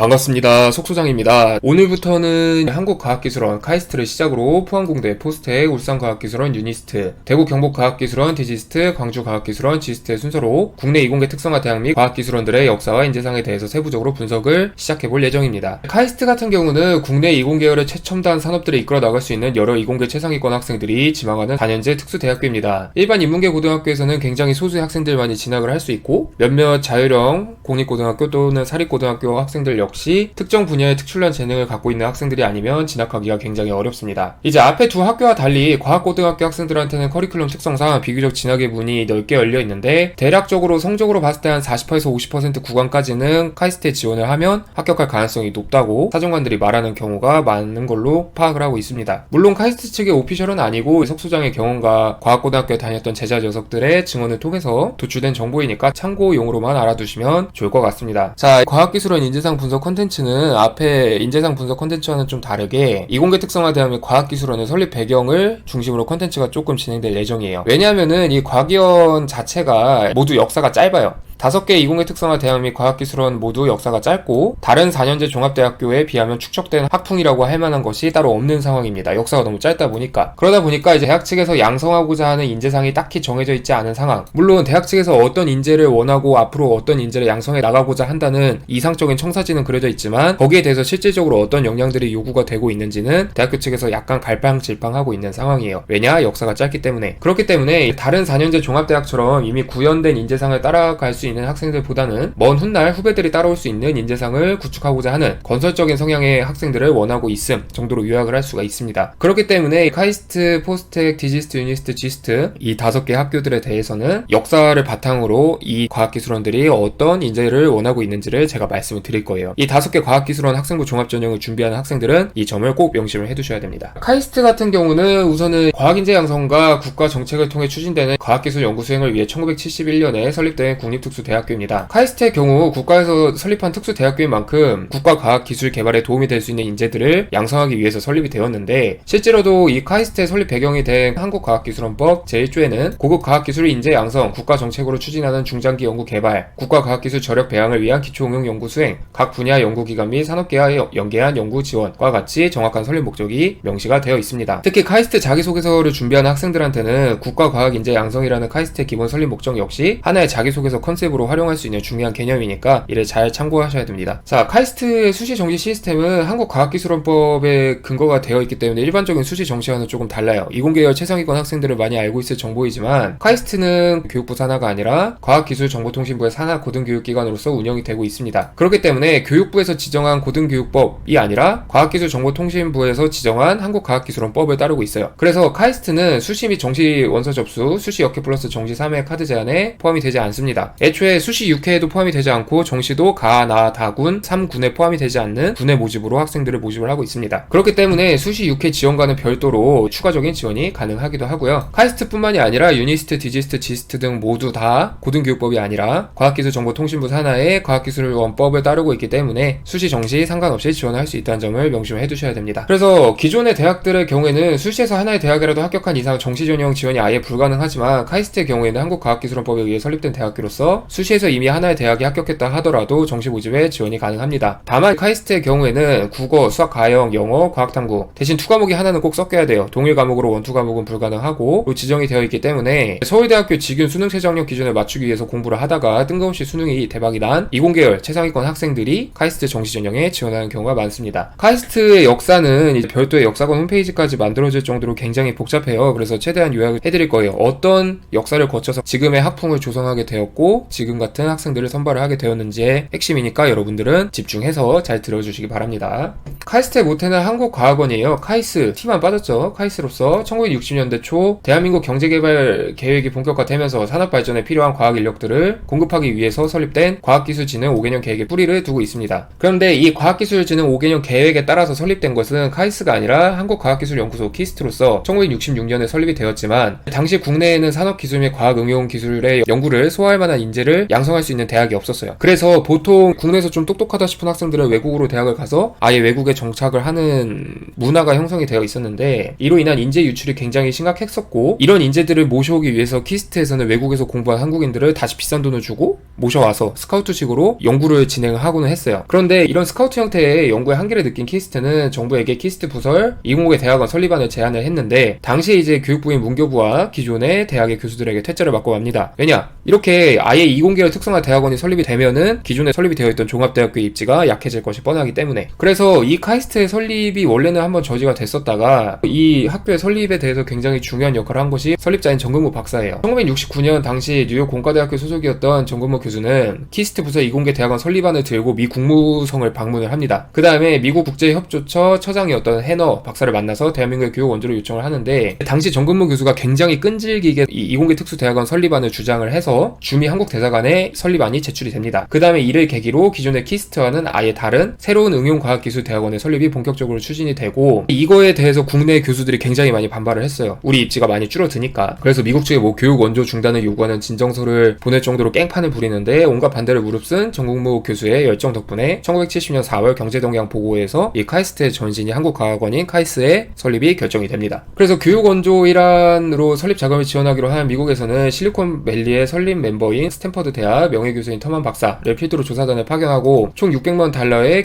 반갑습니다. 속소장입니다. 오늘부터는 한국과학기술원 카이스트를 시작으로 포항공대 포스텍, 울산과학기술원 유니스트, 대구 경북과학기술원 디지스트, 광주과학기술원 지스트의 순서로 국내 이공계 특성화 대학 및 과학기술원들의 역사와 인재상에 대해서 세부적으로 분석을 시작해볼 예정입니다. 카이스트 같은 경우는 국내 이공계열의 최첨단 산업들을 이끌어 나갈 수 있는 여러 이공계 최상위권 학생들이 지망하는 4년제 특수대학교입니다. 일반 인문계 고등학교에서는 굉장히 소수의 학생들만이 진학을 할 수 있고 몇몇 자율형 공립고등학교 또는 사립고등학교 학생들 역시 특정 분야의 특출난 재능을 갖고 있는 학생들이 아니면 진학하기가 굉장히 어렵습니다. 이제 앞에 두 학교와 달리 과학고등학교 학생들한테는 커리큘럼 특성상 비교적 진학의 문이 넓게 열려 있는데 대략적으로 성적으로 봤을 때 한 40%에서 50% 구간까지는 카이스트에 지원을 하면 합격할 가능성이 높다고 사정관들이 말하는 경우가 많은 걸로 파악을 하고 있습니다. 물론 카이스트 측의 오피셜은 아니고 석소장의 경험과 과학고등학교에 다녔던 제자 녀석들의 증언을 통해서 도출된 정보이니까 참고용으로만 알아두시면 좋을 것 같습니다. 자, 과학기술원 인재상 분석 컨텐츠는 앞에 인재상 분석 컨텐츠와는 좀 다르게 이공계 특성화 대학 및 과학기술원의 설립 배경을 중심으로 컨텐츠가 조금 진행될 예정이에요. 왜냐하면은 이 과기원 자체가 모두 역사가 짧아요. 5개 이공계 특성화 대학 및 과학기술원 모두 역사가 짧고 다른 4년제 종합대학교에 비하면 축적된 학풍이라고 할 만한 것이 따로 없는 상황입니다. 역사가 너무 짧다 보니까. 그러다 보니까 이제 대학 측에서 양성하고자 하는 인재상이 딱히 정해져 있지 않은 상황. 물론 대학 측에서 어떤 인재를 원하고 앞으로 어떤 인재를 양성해 나가고자 한다는 이상적인 청사진은 그려져 있지만 거기에 대해서 실질적으로 어떤 역량들이 요구가 되고 있는지는 대학교 측에서 약간 갈팡질팡하고 있는 상황이에요. 왜냐? 역사가 짧기 때문에. 그렇기 때문에 다른 4년제 종합대학처럼 이미 구현된 인재상을 따라갈 수 있는 학생들보다는 먼 훗날 후배들이 따라올 수 있는 인재상을 구축하고자 하는 건설적인 성향의 학생들을 원하고 있음 정도로 요약을 할 수가 있습니다. 그렇기 때문에 카이스트, 포스텍, 디지스트, 유니스트, 지스트 이 5개 학교들에 대해서는 역사를 바탕으로 이 과학기술원들이 어떤 인재를 원하고 있는지를 제가 말씀을 드릴 거예요. 이 5개 과학기술원 학생부 종합전형을 준비하는 학생들은 이 점을 꼭 명심을 해두셔야 됩니다. 카이스트 같은 경우는 우선은 과학인재 양성과 국가정책을 통해 추진되는 과학기술 연구수행을 위해 1971년에 설립된 국립특수대학교입니다. 카이스트의 경우 국가에서 설립한 특수대학교인 만큼 국가과학기술 개발에 도움이 될 수 있는 인재들을 양성하기 위해서 설립이 되었는데 실제로도 이 카이스트의 설립 배경이 된 한국과학기술원법 제1조에는 고급 과학기술 인재 양성, 국가정책으로 추진하는 중장기 연구 개발, 국가과학기술 저력 배양을 위한 기초응용 연구 수행, 각 분야 연구기관 및 산업계와 연계한 연구 지원과 같이 정확한 설립 목적이 명시가 되어 있습니다. 특히 카이스트 자기소개서를 준비하는 학생들한테는 국가과학인재 양성이라는 카이스트의 기본 설립 목적 역시 하나의 자기소개서 컨셉으로 활용할 수 있는 중요한 개념이니까 이를 잘 참고하셔야 됩니다. 자, 카이스트의 수시 정시 시스템은 한국과학기술원법에 근거가 되어 있기 때문에 일반적인 수시 정시와는 조금 달라요. 이공계열 최상위권 학생들은 많이 알고 있을 정보이지만 카이스트는 교육부 산하가 아니라 과학기술정보통신부의 산하 고등교육기관으로서 운영이 되고 있습니다. 그렇기 때문에 교육부에서 지정한 고등교육법이 아니라 과학기술정보통신부에서 지정한 한국과학기술원법을 따르고 있어요. 그래서 카이스트는 수시 및 정시 원서 접수, 수시 역회 플러스 정시 3회 카드 제한에 포함이 되지 않습니다. 애초에 수시 6회에도 포함이 되지 않고 정시도 가, 나, 다군 3군에 포함이 되지 않는 군의 모집으로 학생들을 모집을 하고 있습니다. 그렇기 때문에 수시 6회 지원과는 별도로 추가적인 지원이 가능하기도 하고요. 카이스트뿐만이 아니라 유니스트, 디지스트, 지스트 등 모두 다 고등교육법이 아니라 과학기술정보통신부 산하의 과학기술원법을 따르고 있기 때문에 수시 정시 상관없이 지원할 수 있다는 점을 명심해 두셔야 됩니다. 그래서 기존의 대학들의 경우에는 수시에서 하나의 대학이라도 합격한 이상 정시 전형 지원이 아예 불가능하지만 카이스트의 경우에는 한국과학기술원법에 의해 설립된 대학교로서 수시에서 이미 하나의 대학에 합격했다 하더라도 정시 모집에 지원이 가능합니다. 다만 카이스트의 경우에는 국어, 수학, 가형, 영어, 과학탐구 대신 2과목이 하나는 꼭 섞여야 돼요. 동일 과목으로 원투 과목은 불가능하고 지정이 되어 있기 때문에 서울대학교 직윤 수능 최저학력 기준을 맞추기 위해서 공부를 하다가 뜬금없이 수능이 대박이 난 이공계열 최상위권 학생들이 카이스트 정시 전형에 지원하는 경우가 많습니다. 카이스트의 역사는 이제 별도의 역사관 홈페이지까지 만들어질 정도로 굉장히 복잡해요. 그래서 최대한 요약을 해드릴 거예요. 어떤 역사를 거쳐서 지금의 학풍을 조성하게 되었고 지금 같은 학생들을 선발을 하게 되었는지의 핵심이니까 여러분들은 집중해서 잘 들어주시기 바랍니다. 카이스트의 모태는 한국과학원이에요. 카이스, T만 빠졌죠. 카이스로서 1960년대 초 대한민국 경제개발 계획이 본격화되면서 산업발전에 필요한 과학 인력들을 공급하기 위해서 설립된 과학기술진흥 5개년 계획의 뿌리를 두고 있습니다. 그런데 이 과학기술진흥 5개년 계획에 따라서 설립된 것은 카이스가 아니라 한국과학기술연구소 키스트로서 1966년에 설립이 되었지만 당시 국내에는 산업기술 및 과학응용기술의 연구를 소화할 만한 인재 인재를 양성할 수 있는 대학이 없었어요. 그래서 보통 국내에서 좀 똑똑하다 싶은 학생들은 외국으로 대학을 가서 아예 외국에 정착을 하는 문화가 형성이 되어 있었는데, 이로 인한 인재 유출이 굉장히 심각했었고, 이런 인재들을 모셔오기 위해서 키스트에서는 외국에서 공부한 한국인들을 다시 비싼 돈을 주고 모셔와서 스카우트식으로 연구를 진행하고는 했어요. 그런데 이런 스카우트 형태의 연구의 한계를 느낀 키스트는 정부에게 키스트 부설 205개 대학원 설립안을 제안을 했는데, 당시에 이제 교육부인 문교부와 기존의 대학의 교수들에게 퇴짜를 맞고 맙니다. 왜냐? 이렇게 아예 2공계를 특성화 대학원이 설립이 되면은 기존에 설립이 되어 있던 종합대학교의 입지가 약해질 것이 뻔하기 때문에. 그래서 이 카이스트의 설립이 원래는 한번 저지가 됐었다가, 이 학교의 설립에 대해서 굉장히 중요한 역할을 한 것이 설립자인 정근모 박사예요. 1969년 당시 뉴욕 공과대학교 소속이었던 정근모 교수는 키스트 부설 2공계 대학원 설립안을 들고 미 국무성을 방문을 합니다. 그 다음에 미국 국제협조처 처장이었던 해너 박사를 만나서 대한민국의 교육 원조를 요청을 하는데, 당시 정근모 교수가 굉장히 끈질기게 이 2공계 특수대학원 설립안을 주장을 해서 주미 한국대사관에 설립안이 제출이 됩니다. 그 다음에 이를 계기로 기존의 키스트와는 아예 다른 새로운 응용과학기술대학원의 설립이 본격적으로 추진이 되고, 이거에 대해서 국내 교수들이 굉장히 많이 반발을 했어요. 우리 입지가 많이 줄어드니까. 그래서 미국 측에 뭐 교육 원조 중단을 요구하는 진정서를 보낼 정도로 깽판을 부리는데, 온갖 반대를 무릅쓴 정근모 교수의 열정 덕분에 1970년 4월 경제동향 보고에서 이 카이스트의 전신이 한국과학원인 카이스의 설립이 결정이 됩니다. 그래서 교육 원조 일환으로 설립 자금을 지원하기로 한 미국에서는 실리콘밸리의 설립 멤버인 스탠퍼드 대학 명예교수인 터만 박사를 필두로 조사단을 파견하고 총 $600만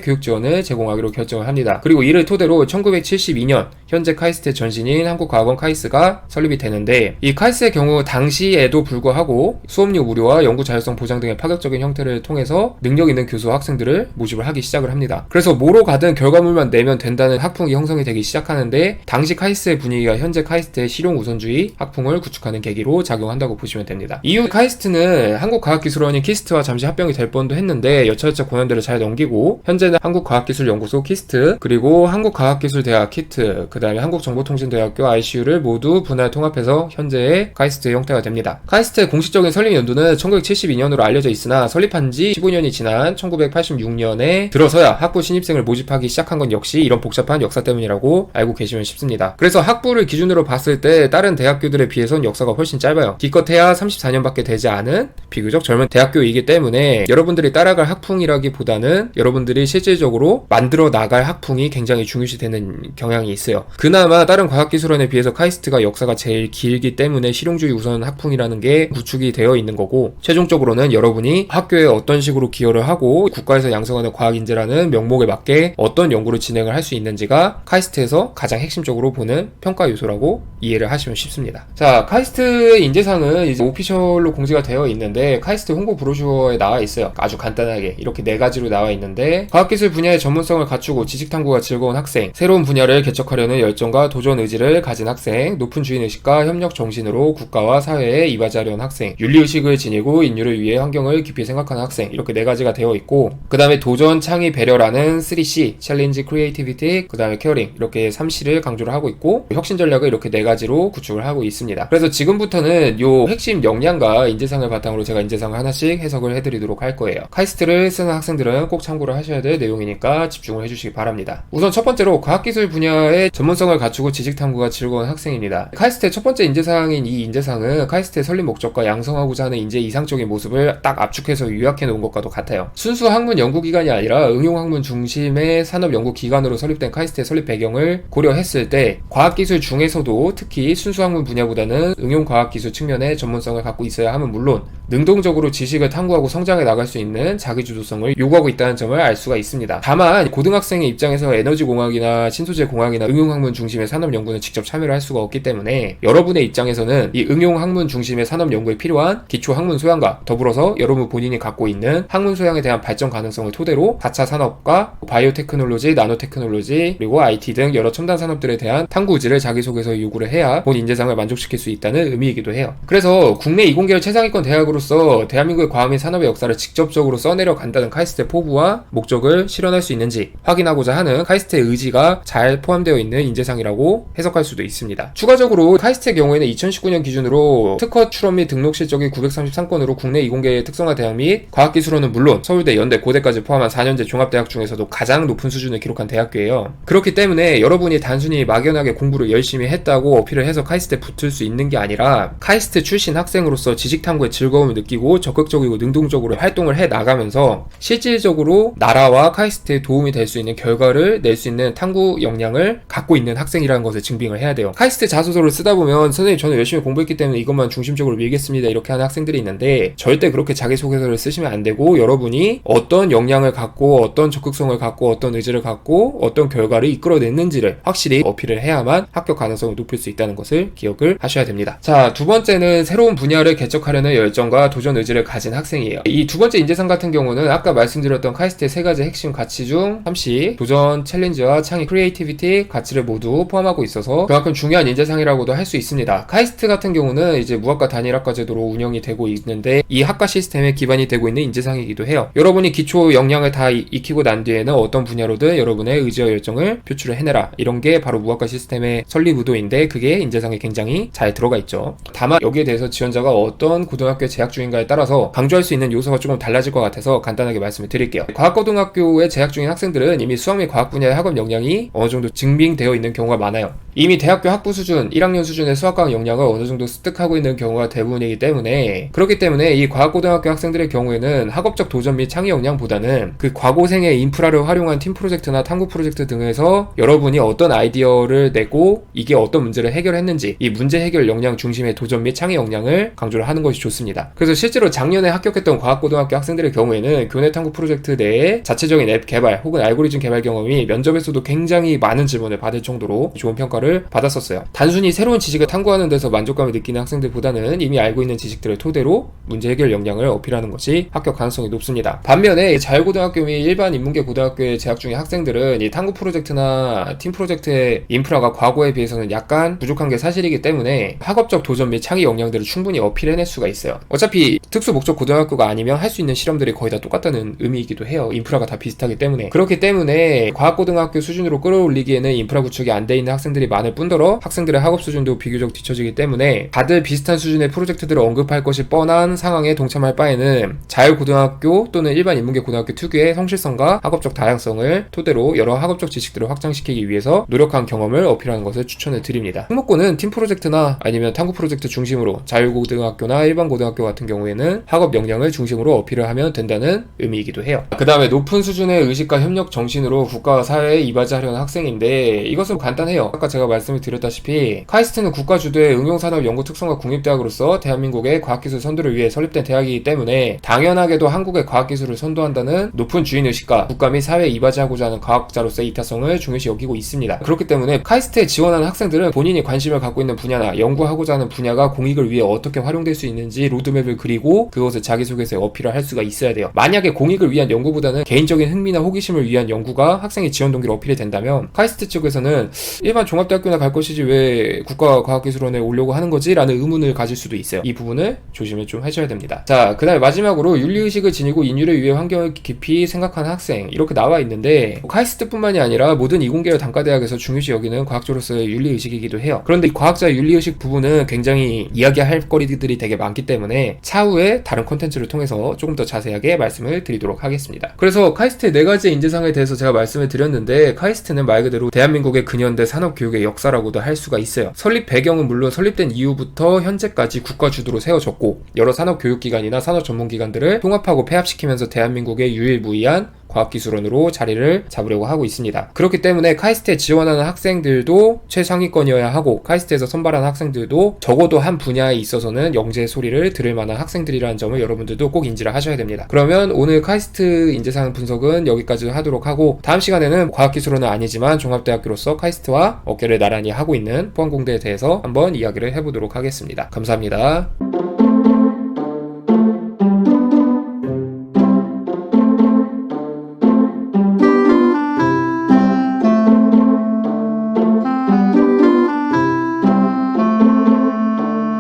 교육 지원을 제공하기로 결정을 합니다. 그리고 이를 토대로 1972년 현재 카이스트의 전신인 한국과학원 카이스가 설립이 되는데, 이 카이스의 경우 당시에도 불구하고 수업료 무료와 연구 자율성 보장 등의 파격적인 형태를 통해서 능력 있는 교수와 학생들을 모집을 하기 시작을 합니다. 그래서 뭐로 가든 결과물만 내면 된다는 학풍이 형성이 되기 시작하는데, 당시 카이스트의 분위기가 현재 카이스트의 실용 우선주의 학풍을 구축하는 계기로 작용한다고 보시면 됩니다. 이후 카이스트는 한국과학기술원인 키스트와 잠시 합병이 될 뻔도 했는데 여차저차 고난들을 잘 넘기고 현재는 한국과학기술연구소 키스트, 그리고 한국과학기술대학 키트, 그 다음에 한국정보통신대학교 ICU를 모두 분할 통합해서 현재의 카이스트의 형태가 됩니다. 카이스트의 공식적인 설립 연도는 1972년으로 알려져 있으나 설립한 지 15년이 지난 1986년에 들어서야 학부 신입생을 모집하기 시작한 건 역시 이런 복잡한 역사 때문이라고 알고 계시면 쉽습니다. 그래서 학부를 기준으로 봤을 때 다른 대학교들에 비해선 역사가 훨씬 짧아요. 기껏해야 34년밖에 되지 않은 비교적 젊은 대학교이기 때문에 여러분들이 따라갈 학풍이라기보다는 여러분들이 실질적으로 만들어 나갈 학풍이 굉장히 중요시되는 경향이 있어요. 그나마 다른 과학기술원에 비해서 카이스트가 역사가 제일 길기 때문에 실용주의 우선 학풍이라는 게 구축이 되어 있는 거고, 최종적으로는 여러분이 학교에 어떤 식으로 기여를 하고 국가에서 양성하는 과학인재라는 명목에 맞게 어떤 연구를 진행을 할 수 있는지가 카이스트에서 가장 핵심적으로 보는 평가 요소라고 이해를 하시면 쉽습니다. 자, 카이스트의 인재상은 이제 오피셜로 공지가 되어 있는데 카이스트 홍보 브로슈어에 나와 있어요. 아주 간단하게 이렇게 4가지로 나와 있는데, 과학기술 분야의 전문성을 갖추고 지식탐구가 즐거운 학생, 새로운 분야를 개척하려는 열정과 도전 의지를 가진 학생, 높은 주인의식과 협력 정신으로 국가와 사회에 이바지하려는 학생, 윤리의식을 지니고 인류를 위해 환경을 깊이 생각하는 학생, 이렇게 4가지가 되어 있고, 그 다음에 도전, 창의, 배려라는 3C, 챌린지, 크리에이티비티, 그 다음에 케어링, 이렇게 3C를 강조를 하고 있고, 혁신 전략을 이렇게 4가지로 구축을 하고 있습니다. 그래서 지금부터는 요 핵심 역량과 인재상을 바탕으로 제가 인재상을 하나씩 해석을 해드리도록 할 거예요. 카이스트를 쓰는 학생들은 꼭 참고를 하셔야 될 내용이니까 집중을 해주시기 바랍니다. 우선 첫 번째로 과학기술 분야의 전문성을 갖추고 지식탐구가 즐거운 학생입니다. 카이스트의 첫 번째 인재상인 이 인재상은 카이스트의 설립 목적과 양성하고자 하는 인재의 이상적인 모습을 딱 압축해서 요약해 놓은 것과도 같아요. 순수 학문 연구기관이 아니라 응용학문 중심의 산업연구기관으로 설립된 카이스트의 설립 배경을 고려했을 때, 과학기술 중에서도 특히 순수 학문 분야보다는 응용과학기술 측면의 전문성을 갖고 있어야 함은 물론 능동적으로 지식을 탐구하고 성장해 나갈 수 있는 자기주도성을 요구하고 있다는 점을 알 수가 있습니다. 다만 고등학생의 입장에서 에너지공학이나 신소재공학이나 응용학문 중심의 산업연구는 직접 참여를 할 수가 없기 때문에 여러분의 입장에서는 이 응용학문 중심의 산업연구에 필요한 기초학문 소양과 더불어서 여러분 본인이 갖고 있는 학문 소양에 대한 발전 가능성을 토대로 4차 산업과 바이오테크놀로지, 나노테크놀로지, 그리고 IT 등 여러 첨단 산업들에 대한 탐구 의지를 자기소개서에 요구를 해야 본 인재상을 만족시킬 수 있다는 의미이기도 해요. 그래서 국내 이공계열 최상위권 대학으로서 대한민국의 과학 및 산업의 역사를 직접적으로 써내려 간다는 카이스트의 포부와 목적을 실현할 수 있는지 확인하고자 하는 카이스트의 의지가 잘 포함되어 있는 인재상이라고 해석할 수도 있습니다. 추가적으로 카이스트의 경우에는 2019년 기준으로 특허 출원 및 등록 실적이 933건으로 국내 이공계의 특성화 대학 및 과학기술원은 물론 서울대, 연대, 고대까지 포함한 4년제 종합대학 중에서도 가장 높은 수준을 기록한 대학교예요. 그렇기 때문에 여러분이 단순히 막연하게 공부를 열심히 했다고 어필을 해서 카이스트에 붙을 수 있는 게 아니라 카이스트 출신 학생으로서 지식탐구의 즐거움을 느끼고 적극적이고 능동적으로 활동을 해 나가면서 실질적으로 나라와 카이스트에 도움이 될 수 있는 결과를 낼 수 있는 탐구 역량을 갖고 있는 학생이라는 것을 증빙을 해야 돼요. 카이스트 자소서를 쓰다 보면 선생님 저는 열심히 공부했기 때문에 이것만 중심적으로 밀겠습니다 이렇게 하는 학생들이 있는데, 절대 그렇게 자기소개서를 쓰시면 안 되고 여러분이 어떤 역량을 갖고 어떤 적극성을 갖고 어떤 의지를 갖고 어떤 결과를 이끌어냈는지를 확실히 어필을 해야만 합격 가능성을 높일 수 있다는 것을 기억을 하셔야 됩니다. 자, 두 번째는 새로운 분야를 개척하려는 열정과 도전 의지를 가진 학생이에요. 이 두 번째 인재상 같은 경우는 아까 말씀드렸던 카이스트의 세 가지 핵심 가치 중 3시, 도전, 챌린지와 창의, 크리에이티비티 가치를 모두 포함하고 있어서 그만큼 중요한 인재상이라고도 할 수 있습니다. 카이스트 같은 경우는 이제 무학과 단일학과 제도로 운영이 되고 있는데 이 학과 시스템에 기반이 되고 있는 인재상이기도 해요. 여러분이 기초 역량을 다 익히고 난 뒤에는 어떤 분야로든 여러분의 의지와 열정을 표출을 해내라, 이런 게 바로 무학과 시스템의 설립 의도인데 그게 인재상에 굉장히 잘 들어가 있죠. 다만 여기에 대해서 지원자가 어떤 고등학교에 재학 중인가에 따라서 강조할 수 있는 요소가 조금 달라질 것 같아서 간단하게 말씀을 드릴게요. 과학고등학교에 재학 중인 학생들은 이미 수학 및 과학 분야의 학업 역량이 어느 정도 증빙되어 있는 경우가 많아요. 이미 대학교 학부 수준, 1학년 수준의 수학과학 역량을 어느 정도 습득하고 있는 경우가 대부분이기 때문에, 그렇기 때문에 이 과학고등학교 학생들의 경우에는 학업적 도전 및 창의 역량보다는 그 과고생의 인프라를 활용한 팀 프로젝트나 탐구 프로젝트 등에서 여러분이 어떤 아이디어를 내고 이게 어떤 문제를 해결했는지, 이 문제 해결 역량 중심의 도전 및 창의 역량을 강조를 하는 것이 좋습니다. 그래서 실제로 작년에 합격했던 과학고등학교 학생들의 경우에는 교내 탐구 프로젝트 내에 자체적인 앱 개발 혹은 알고리즘 개발 경험이 면접에서도 굉장히 많은 질문을 받을 정도로 좋은 평가를 받았었어요. 단순히 새로운 지식을 탐구하는 데서 만족감을 느끼는 학생들보다는 이미 알고 있는 지식들을 토대로 문제 해결 역량을 어필하는 것이 합격 가능성이 높습니다. 반면에 자율고등학교 및 일반 인문계 고등학교에 재학 중인 학생들은 이 탐구 프로젝트나 팀 프로젝트의 인프라가 과거에 비해서는 약간 부족한 게 사실이기 때문에 학업적 도전 및 창의 역량들을 충분히 어필해낼 수가 있어요. 어차피 특수 목적 고등학교가 아니면 할 수 있는 실험들이 거의 다 똑같다는 의미이기도 해요. 인프라가 다 비슷하기 때문에. 그렇기 때문에 과학고등학교 수준으로 끌어올리기에는 인프라 구축이 안 돼 있는 학생들이 많을 뿐더러 학생들의 학업 수준도 비교적 뒤처지기 때문에 다들 비슷한 수준의 프로젝트들을 언급할 것이 뻔한 상황에 동참할 바에는 자율고등학교 또는 일반 인문계 고등학교 특유의 성실성과 학업적 다양성을 토대로 여러 학업적 지식들을 확장시키기 위해서 노력한 경험을 어필하는 것을 추천을 드립니다. 특목고는 팀 프로젝트나 아니면 탐구 프로젝트 중심으로, 자율고등학교나 일반 고등학교 같은 경우에는 학업 역량을 중심으로 어필을 하면 된다는 의미이기도 해요. 그 다음에 높은 수준의 의식과 협력 정신으로 국가와 사회에 이바지하려는 학생인데, 이것은 간단해요. 아까 제가 말씀을 드렸다시피 카이스트는 국가 주도의 응용산업 연구 특성과 국립대학으로서 대한민국의 과학기술 선도를 위해 설립된 대학이기 때문에 당연하게도 한국의 과학기술을 선도한다는 높은 주인의식과 국가 및 사회에 이바지하고자 하는 과학자로서의 이타성을 중요시 여기고 있습니다. 그렇기 때문에 카이스트에 지원하는 학생들은 본인이 관심을 갖고 있는 분야나 연구하고자 하는 분야가 공익을 위해 어떻게 활용될 수 있는지 로드맵을 그리고 그것을 자기소개서에 어필을 할 수가 있어야 돼요. 만약에 공익을 위한 연구보다는 개인적인 흥미나 호기심을 위한 연구가 학생의 지원 동기로 어필이 된다면 카이스트 측에서는 일반 종합대학교나 갈 것이지 왜 국가과학기술원에 오려고 하는 거지? 라는 의문을 가질 수도 있어요. 이 부분을 조심을 좀 하셔야 됩니다. 자, 그 다음에 마지막으로 윤리의식을 지니고 인류를 위해 환경을 깊이 생각하는 학생, 이렇게 나와 있는데 카이스트뿐만이 아니라 모든 이공계열 단과대학에서 중요시 여기는 과학자로서의 윤리의식이기도 해요. 그런데 이 과학자의 윤리의식 부분은 굉장히 이야기할 거리들이 되게 많기 때문에 차후에 다른 콘텐츠를 통해서 조금 더 자세하게 말씀을 드리도록 하겠습니다. 그래서 카이스트의 4가지 인재상에 대해서 제가 말씀을 드렸는데, 카이스트는 말 그대로 대한민국의 근현대 산업교육의 역사라고도 할 수가 있어요. 설립 배경은 물론 설립된 이후부터 현재까지 국가 주도로 세워졌고, 여러 산업교육기관이나 산업전문기관들을 통합하고 폐합시키면서 대한민국의 유일무이한 과학기술원으로 자리를 잡으려고 하고 있습니다. 그렇기 때문에 카이스트에 지원하는 학생들도 최상위권이어야 하고, 카이스트에서 선발하는 학생들도 적어도 한 분야에 있어서는 영재의 소리를 들을 만한 학생들이라는 점을 여러분들도 꼭 인지를 하셔야 됩니다. 그러면 오늘 카이스트 인재상 분석은 여기까지 하도록 하고, 다음 시간에는 과학기술원은 아니지만 종합대학교로서 카이스트와 어깨를 나란히 하고 있는 포항공대에 대해서 한번 이야기를 해보도록 하겠습니다. 감사합니다.